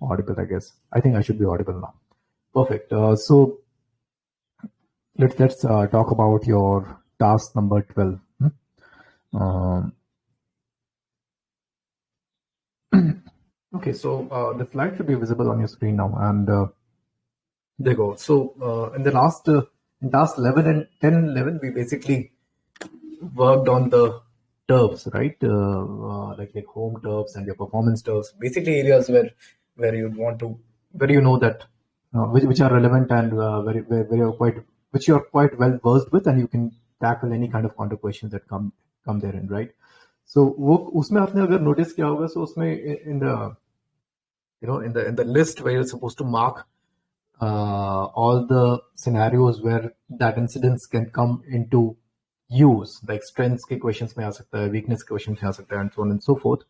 audible, I guess. I think I should be audible now. Perfect. So let's talk about your task number 12. Okay, so the slide should be visible on your screen now, and there you go. So in the last in task 11 and 10, 11, we basically worked on the turfs, right? Like home turfs and your performance turfs, basically areas where you'd want to, where you know that which are relevant and very quite, which you're quite well versed with, and you can tackle any kind of counter questions that come therein, right? So वो उसमें आपने अगर notice किया होगा, so उसमें in the in the list where you're supposed to mark all the scenarios where that incidents can come into use, like strengths के questions में आ सकता है, weakness के questions में आ सकता है, and so on and so forth.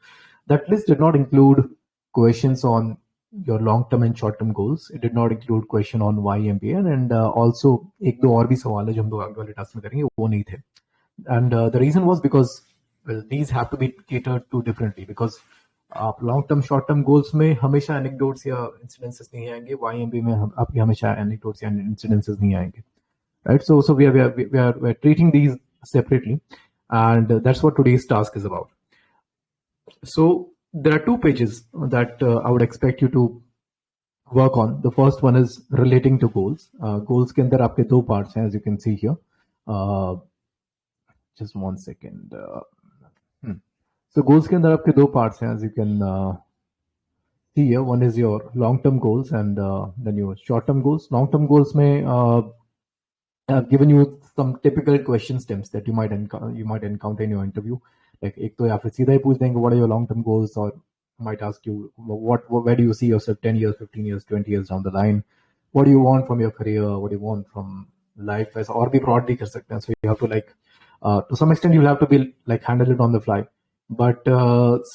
That list did not include questions on your long-term and short-term goals. It did not include question on why MBA, and also एक दो और भी सवाल है जो हम लोग आगे वाले टास्क में करेंगे, वो नहीं थे. And the reason was because, well, these have to be catered to differently, because आप long term short term goals में हमेशा एनेक्डोट्स या इंसिडेंसेस नहीं आएंगे, YMB में आपके हमेशा एनेक्डोट्स या इंसिडेंसेस नहीं आएंगे, right? So we are treating these separately, and that's what today's task is about. So there are two pages that I would expect you to work on. The first one is relating to goals. Goals के अंदर आपके दो parts हैं, as you can see here. Just 1 second. So goals के अंदर आपके दो parts हैं, as you can see here. One is your long-term goals and then your short-term goals. Long-term goals में I've given you some typical question stems that you might encounter in your interview. Like एक तो या फिर सीधा ही पूछ देंगे what are your long-term goals, or might ask you where do you see yourself 10 years, 15 years, 20 years down the line? What do you want from your career? What do you want from life? ऐसा और भी broad भी कर सकते हैं. So you have to to some extent you'll have to be like handle it on the fly, but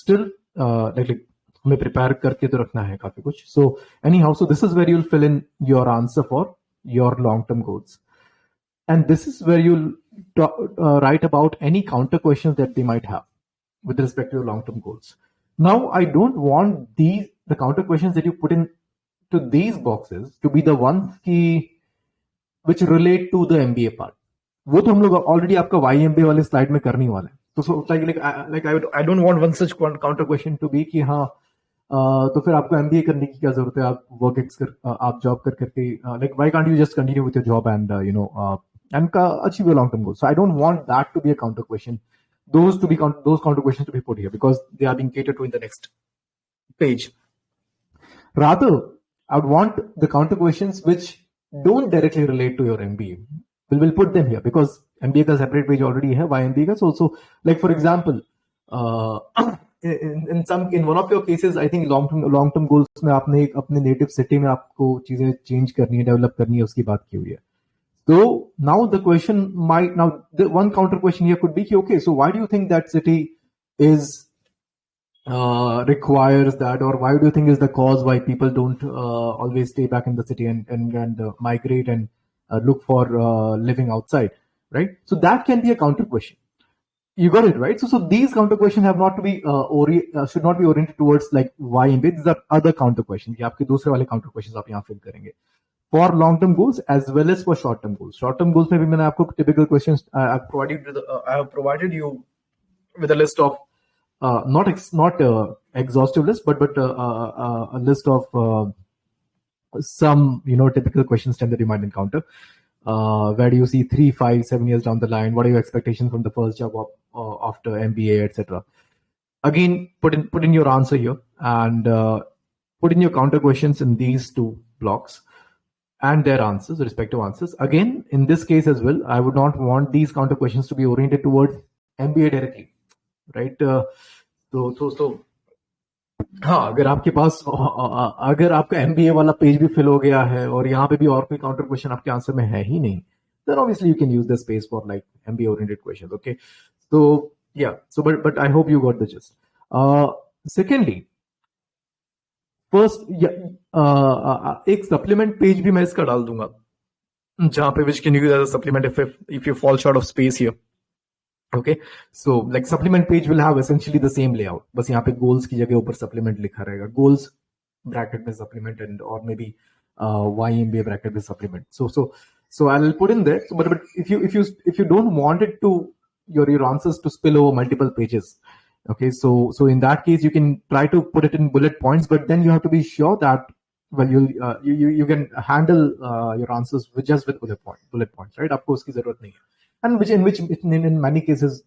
still like हमें prepare करके तो रखना है काफी कुछ. So anyhow, so this is where you'll fill in your answer for your long-term goals. And this is where you'll write about any counter questions that they might have with respect to your long-term goals. Now, I don't want the counter questions that you put in to these boxes to be the ones which relate to the MBA part. वो तो हम लोग already आपका YMBA वाले slide में करने वाले हैं. So I don't want one such counter question to be कि हाँ तो फिर आपको MBA करने की क्या जरूरत है, आप जॉब करके like why can't you just continue with your job and and achieve your long-term goals. So I don't want that to be a counter question. Those counter questions to be put here because they are being catered to in the next page. Rather, I would want the counter questions which don't directly relate to your MBA. We'll put them here because MBA का separate page already है, YMBA का. So like for example, in one of your cases, I think long-term goals में आपने अपने native city में आपको चीजें change करनी है, develop करनी है, उसकी बात की हुई है. So now the question the one counter question here could be, okay, so why do you think that city is requires that, or why do you think is the cause why people don't always stay back in the city and migrate and look for living outside, right? So that can be a counter question. You got it, right? So these counter questions have not to be should not be oriented towards like why MBA. These are other counter questions. ये आपके दूसरे वाले counter questions आप यहाँ fill करेंगे. For long-term goals as well as for short-term goals. Short-term goals में भी मैंने आपको typical questions I have provided you with a list of not exhaustive list, but a list of some typical questions that you might encounter. Where do you see 3, 5, 7 years down the line? What are your expectations from the first job after MBA, etc.? Again, put in your answer here and put in your counter questions in these two blocks and their answers, respective answers. Again, in this case as well, I would not want these counter questions to be oriented towards MBA directly, right? So हाँ, अगर आपके पास अगर आपका MBA वाला page भी fill हो गया है और यहाँ पे भी और कोई काउंटर क्वेश्चन आपके आंसर में है ही नहीं, then obviously you can use the space for like MBA oriented questions. Okay, so yeah, so but I hope you got the gist. Secondly, first एक supplement पेज भी मैं इसका डाल दूंगा जहाँ पे which can use as a supplement if you fall short of space here. Okay, so like supplement page will have essentially the same layout. बस यहाँ पे goals की जगह ऊपर supplement लिखा रहेगा. Goals bracket में supplement and or maybe YMBA bracket में supplement. So I'll put in there. So, but if you don't want it to your answers to spill over multiple pages, okay. So in that case, you can try to put it in bullet points, but then you have to be sure that you can handle your answers with just with bullet points, right? आपको उसकी जरूरत नहीं है. And which in many cases,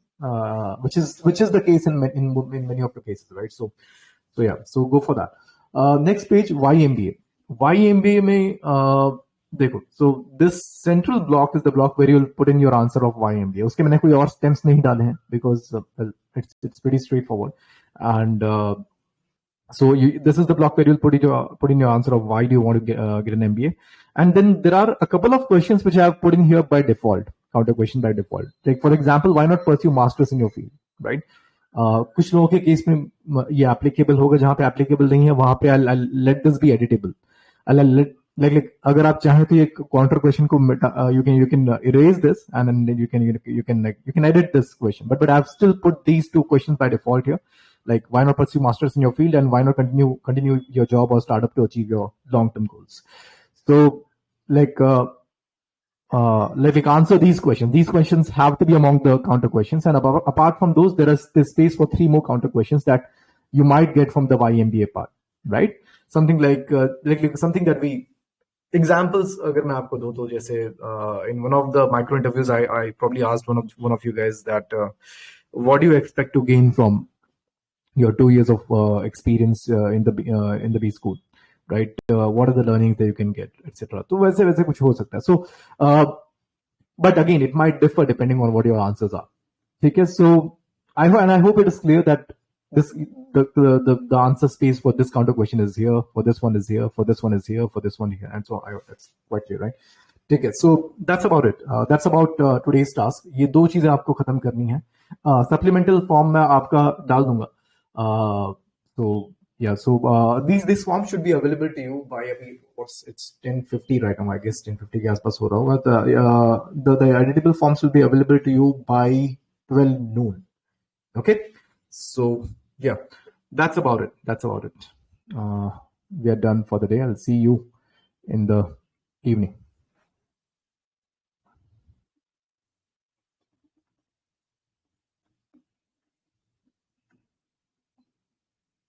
which is the case in many of the cases, right? So yeah, so go for that. Next page, YMBA. YMBA में देखो, so this central block is the block where you'll put in your answer of YMBA. उसके मैंने कोई और stems नहीं डाले हैं because well, it's pretty straightforward. And so this is the block where you'll put in your answer of why do you want to get an MBA. And then there are a couple of questions which I have put in here by default, counter question by default. Like for example, why not pursue masters in your field, right? कुछ लोगों के case में ये applicable होगा, जहां पे applicable नहीं है वहां पे I'll let this be editable. I'll let like अगर आप चाहें तो ये counter question को you can erase this and then you can edit this question. But I've still put these two questions by default here. Like why not pursue masters in your field and why not continue your job or startup to achieve your long-term goals. So like answer these questions. These questions have to be among the counter questions, and apart from those, there is this space for 3 more counter questions that you might get from the YMBA part, right? Something like something that we examples. अगर मैं आपको दूं तो जैसे in one of the micro interviews, I probably asked one of you guys that what do you expect to gain from your 2 years of experience in the B school, right? What are the learnings that you can get, etc. तो वैसे कुछ हो सकता है. So but again it might differ depending on what your answers are. ठीक है? So I hope it is clear that the answer space for this counter question is here, for this one is here, for this one is here, for this one here, and so on. That's quite clear, right? ठीक है. So that's about it. That's about today's task. ये 2 चीजें आपको खत्म करनी है. Supplemental form मैं आपका डाल दूंगा. So yeah, so these forms should be available to you by it's 10:50 right now. I guess 10:50 के आसपास हो रहा होगा. The editable forms will be available to you by 12 noon. Okay, so yeah, that's about it. We are done for the day. I'll see you in the evening.